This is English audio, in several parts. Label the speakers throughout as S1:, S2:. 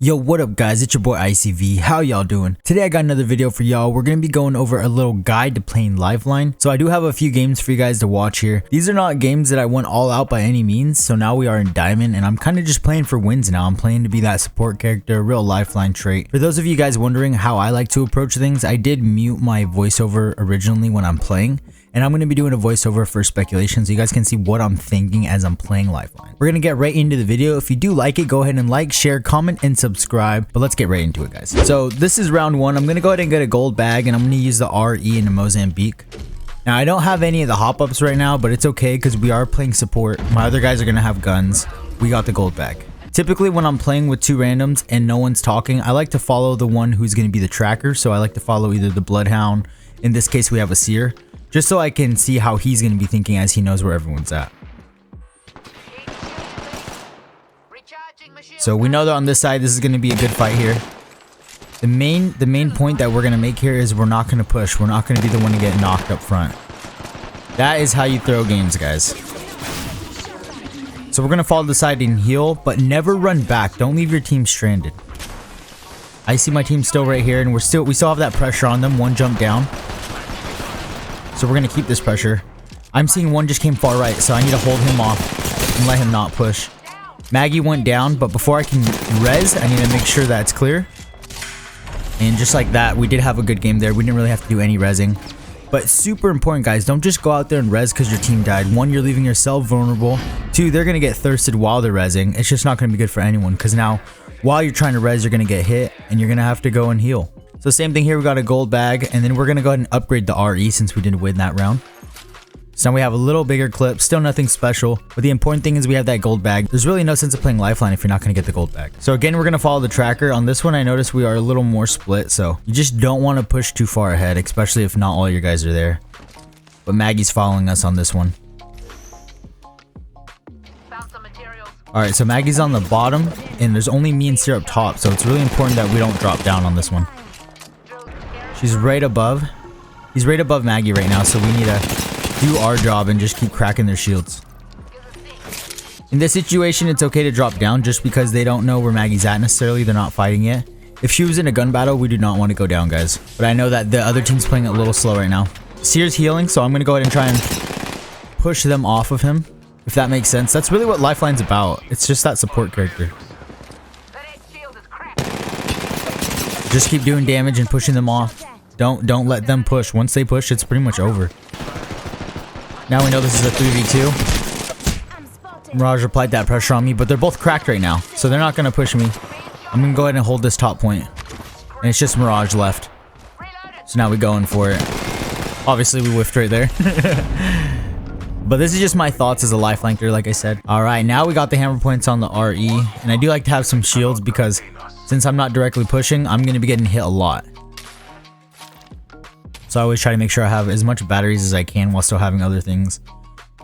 S1: Yo, what up guys, it's your boy iCYVE. How y'all doing? Today I got another video for y'all. We're gonna be going over a little guide to playing Lifeline. So I do have a few games for you guys to watch here. These are not games that I went all out by any means, so now we are in Diamond and I'm kind of just playing for wins now. I'm playing to be that support character, a real Lifeline trait. For those of you guys wondering how I like to approach things, I did mute my voiceover originally when I'm playing. And I'm going to be doing a voiceover for speculation so you guys can see what I'm thinking as I'm playing Lifeline. We're going to get right into the video. If you do like it, go ahead and like, share, comment, and subscribe. But let's get right into it, guys. So this is round one. I'm going to go ahead and get a gold bag, and I'm going to use the RE in the Mozambique. Now, I don't have any of the hop-ups right now, but it's okay because we are playing support. My other guys are going to have guns. We got the gold bag. Typically, when I'm playing with two randoms and no one's talking, I like to follow the one who's going to be the tracker. So I like to follow either the Bloodhound. In this case, we have a Seer. Just so I can see how he's going to be thinking as he knows where everyone's at. So we know that on this side, this is going to be a good fight here. The main point that we're going to make here is we're not going to push. We're not going to be the one to get knocked up front. That is how you throw games, guys. So we're going to follow the side and heal, but never run back. Don't leave your team stranded. I see my team still right here, and we still have that pressure on them. One jump down. So we're going to keep this pressure. I'm seeing one just came far right, so I need to hold him off and let him not push. Maggie went down, but before I can res, I need to make sure that it's clear. And just like that, we did have a good game there. We didn't really have to do any resing. But super important, guys, don't just go out there and res because your team died. One, you're leaving yourself vulnerable. Two, they're going to get thirsted while they're resing. It's just not going to be good for anyone because now, while you're trying to res, you're going to get hit and you're going to have to go and heal. So same thing here, we got a gold bag, and then we're going to go ahead and upgrade the RE since we didn't win that round. So now we have a little bigger clip, still nothing special, but the important thing is we have that gold bag. There's really no sense of playing Lifeline if you're not going to get the gold bag. So again, we're going to follow the tracker. On this one, I noticed we are a little more split, so you just don't want to push too far ahead, especially if not all your guys are there. But Maggie's following us on this one. Alright, so Maggie's on the bottom, and there's only me and Seer up top, so it's really important that we don't drop down on this one. She's right above. He's right above Maggie right now, so we need to do our job and just keep cracking their shields. In this situation, it's okay to drop down just because they don't know where Maggie's at necessarily. They're not fighting yet. If she was in a gun battle, we do not want to go down, guys. But I know that the other team's playing it a little slow right now. Seer's healing, so I'm going to go ahead and try and push them off of him, if that makes sense. That's really what Lifeline's about. It's just that support character. Just keep doing damage and pushing them off. Don't let them push. Once they push, it's pretty much over. Now we know this is a 3v2. Mirage applied that pressure on me, but they're both cracked right now, so they're not going to push me. I'm going to go ahead and hold this top point. And it's just Mirage left. So now we're going for it. Obviously, we whiffed right there. But this is just my thoughts as a lifelinker, like I said. Alright, now we got the hammer points on the RE. And I do like to have some shields because since I'm not directly pushing, I'm going to be getting hit a lot. So I always try to make sure I have as much batteries as I can while still having other things.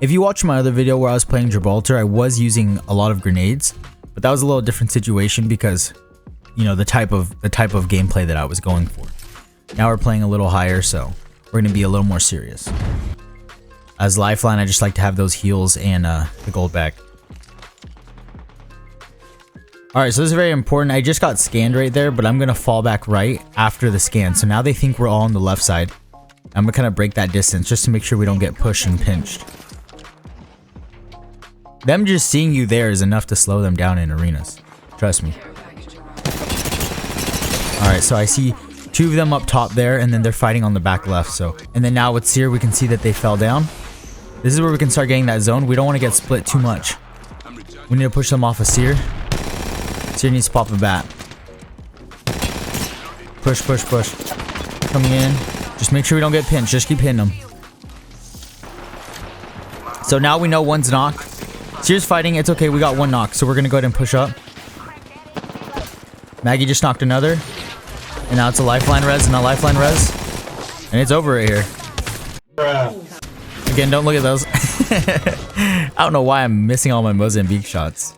S1: If you watch my other video where I was playing Gibraltar, I was using a lot of grenades. But that was a little different situation because, you know, the type of gameplay that I was going for. Now we're playing a little higher, so we're going to be a little more serious. As Lifeline, I just like to have those heals and the gold bag. Alright, so this is very important. I just got scanned right there, but I'm going to fall back right after the scan. So now they think we're all on the left side. I'm going to kind of break that distance just to make sure we don't get pushed and pinched. Them just seeing you there is enough to slow them down in arenas. Trust me. Alright, so I see two of them up top there, and then they're fighting on the back left. So, and then now with Seer, we can see that they fell down. This is where we can start getting that zone. We don't want to get split too much. We need to push them off of Seer. Seer needs to pop a bat. Push, push, push. Coming in. Just make sure we don't get pinched. Just keep hitting them. So now we know one's knocked. Seer's fighting. It's okay. We got one knock. So we're going to go ahead and push up. Maggie just knocked another. And now it's a Lifeline res and a Lifeline res. And it's over right here. Again, don't look at those. I don't know why I'm missing all my Mozambique shots.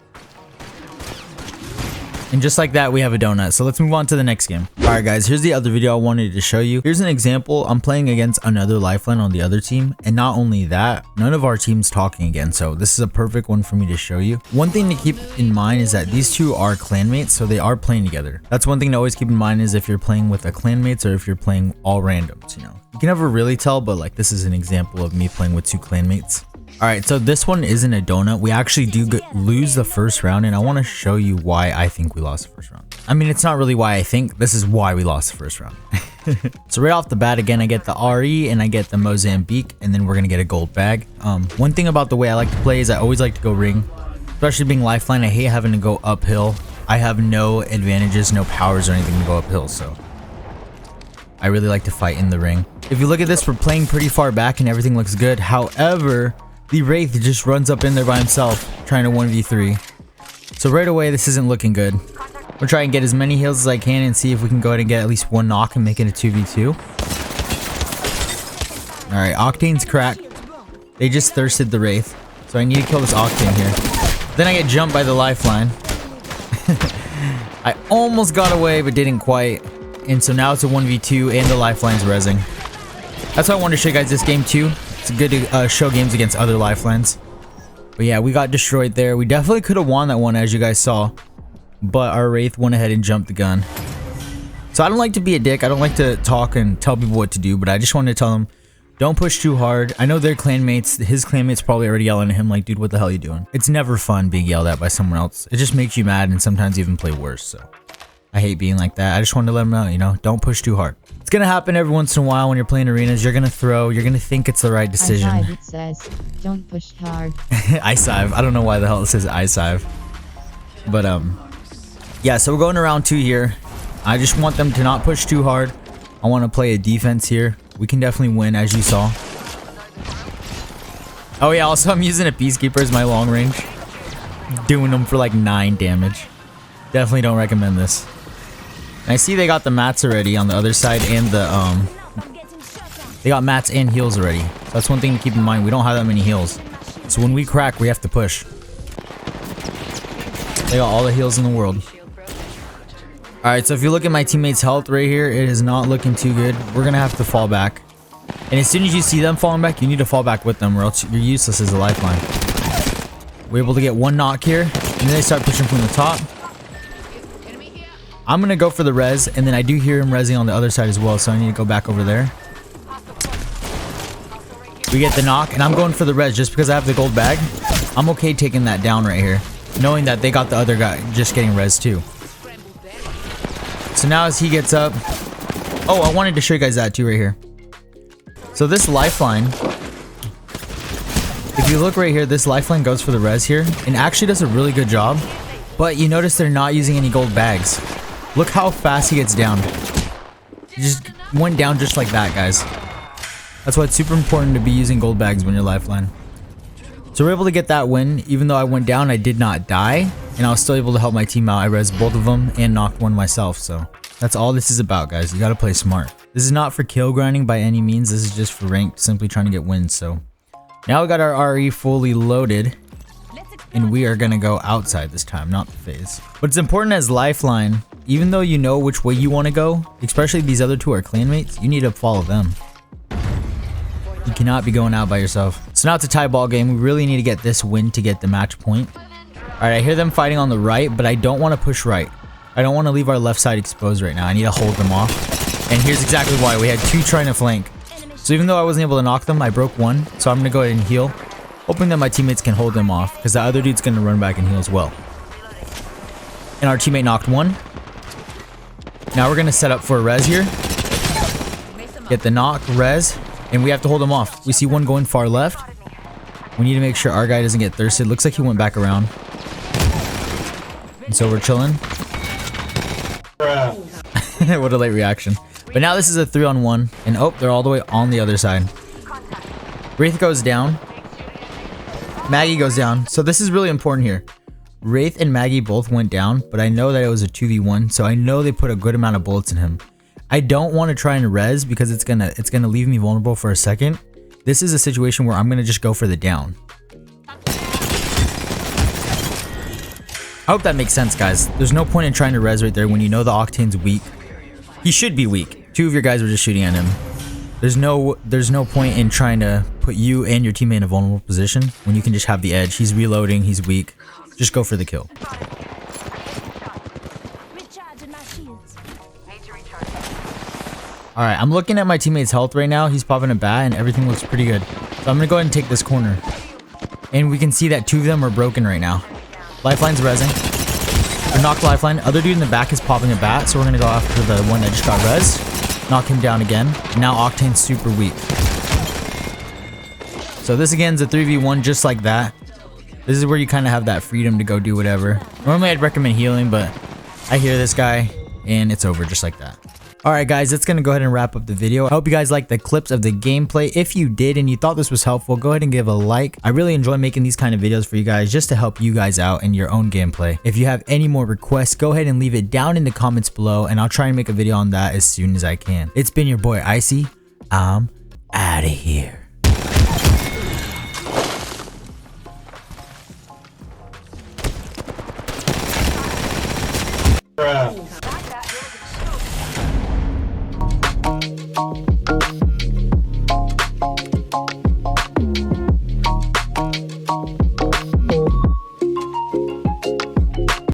S1: And just like that, we have a donut. So let's move on to the next game. All right, guys, here's the other video I wanted to show you. Here's an example. I'm playing against another Lifeline on the other team. And not only that, none of our team's talking again. So this is a perfect one for me to show you. One thing to keep in mind is that these two are clanmates, so they are playing together. That's one thing to always keep in mind is if you're playing with a clanmates or if you're playing all randoms, you know. You can never really tell, but like this is an example of me playing with two clanmates. All right, so this one isn't a donut. We actually do lose the first round, and I want to show you why I think we lost the first round. I mean, it's not really why I think. This is why we lost the first round. So right off the bat, again, I get the RE and I get the Mozambique, and then we're going to get a gold bag. One thing about the way I like to play is I always like to go ring, especially being Lifeline. I hate having to go uphill. I have no advantages, no powers or anything to go uphill, so I really like to fight in the ring. If you look at this, we're playing pretty far back and everything looks good. However, the Wraith just runs up in there by himself, trying to 1v3. So right away, this isn't looking good. We'll try and get as many heals as I can and see if we can go ahead and get at least one knock and make it a 2v2. Alright, Octane's cracked. They just thirsted the Wraith. So I need to kill this Octane here. Then I get jumped by the Lifeline. I almost got away, but didn't quite. And so now it's a 1v2 and the Lifeline's rezzing. That's why I wanted to show you guys this game too. It's good to show games against other Lifelines. But yeah, we got destroyed there. We definitely could have won that one, as you guys saw. But our Wraith went ahead and jumped the gun. So I don't like to be a dick. I don't like to talk and tell people what to do. But I just wanted to tell them, don't push too hard. I know their clanmates, his clanmates probably already yelling at him like, dude, what the hell are you doing? It's never fun being yelled at by someone else. It just makes you mad and sometimes even play worse. So I hate being like that. I just wanted to let them know, you know, don't push too hard. It's gonna happen every once in a while when you're playing arenas. You're gonna throw, you're gonna think it's the right decision.
S2: iCYVE, it says, don't push hard.
S1: iCYVE. I don't know why the hell it says iCYVE. But yeah, so we're going to round 2 here. I just want them to not push too hard. I want to play a defense here. We can definitely win, as you saw. Oh yeah, also I'm using a Peacekeeper as my long range. Doing them for like 9 damage. Definitely don't recommend this. And I see they got the mats already on the other side and the they got mats and heals already. So that's one thing to keep in mind. We don't have that many heals. So when we crack, we have to push. They got all the heals in the world. Alright, so if you look at my teammates' health right here, it is not looking too good. We're gonna have to fall back. And as soon as you see them falling back, you need to fall back with them or else you're useless as a Lifeline. We're able to get one knock here, and then they start pushing from the top. I'm gonna go for the res, and then I do hear him rezzing on the other side as well, so I need to go back over there. We get the knock, and I'm going for the res just because I have the gold bag. I'm okay taking that down right here, knowing that they got the other guy just getting res too. So now as he gets up... Oh, I wanted to show you guys that too right here. So this Lifeline... If you look right here, this Lifeline goes for the res here, and actually does a really good job. But you notice they're not using any gold bags. Look how fast he gets down. He just went down just like that, guys. That's why it's super important to be using gold bags when you're Lifeline. So we're able to get that win. Even though I went down, I did not die. And I was still able to help my team out. I rezzed both of them and knocked one myself. So that's all this is about, guys. You gotta play smart. This is not for kill grinding by any means. This is just for ranked, simply trying to get wins. So now we got our RE fully loaded. And we are gonna go outside this time, not the phase. But it's important as Lifeline, even though you know which way you want to go, especially these other two are clanmates, you need to follow them. You cannot be going out by yourself. So now it's a tie ball game. We really need to get this win to get the match point. Alright, I hear them fighting on the right, but I don't want to push right. I don't want to leave our left side exposed right now. I need to hold them off. And here's exactly why. We had two trying to flank. So even though I wasn't able to knock them, I broke one. So I'm going to go ahead and heal, hoping that my teammates can hold them off, because the other dude's going to run back and heal as well. And our teammate knocked one. Now we're going to set up for a res here. Get the knock, res, and we have to hold him off. We see one going far left. We need to make sure our guy doesn't get thirsted. Looks like he went back around. And so we're chilling. What a late reaction. But now this is a 3-on-1. And oh, they're all the way on the other side. Wraith goes down. Maggie goes down. So this is really important here. Wraith and Maggie both went down, but I know that it was a 2v1, so I know they put a good amount of bullets in him. I don't want to try and res because it's gonna leave me vulnerable for a second. This is a situation where I'm gonna just go for the down. I hope that makes sense, guys. There's no point in trying to res right there when you know the Octane's weak. He should be weak. 2 of your guys were just shooting at him. There's no point in trying to put you and your teammate in a vulnerable position when you can just have the edge. He's reloading. He's weak. Just go for the kill. Alright, I'm looking at my teammate's health right now. He's popping a bat and everything looks pretty good. So I'm going to go ahead and take this corner. And we can see that 2 of them are broken right now. Lifeline's rezzing. I knocked Lifeline. Other dude in the back is popping a bat. So we're going to go after the one that just got res. Knock him down again. Now Octane's super weak. So this again is a 3v1 just like that. This is where you kind of have that freedom to go do whatever. Normally I'd recommend healing, but I hear this guy and it's over just like that. Alright guys, that's going to go ahead and wrap up the video. I hope you guys liked the clips of the gameplay. If you did and you thought this was helpful, go ahead and give a like. I really enjoy making these kind of videos for you guys just to help you guys out in your own gameplay. If you have any more requests, go ahead and leave it down in the comments below and I'll try and make a video on that as soon as I can. It's been your boy Icy. I'm out of here.
S3: Bruh.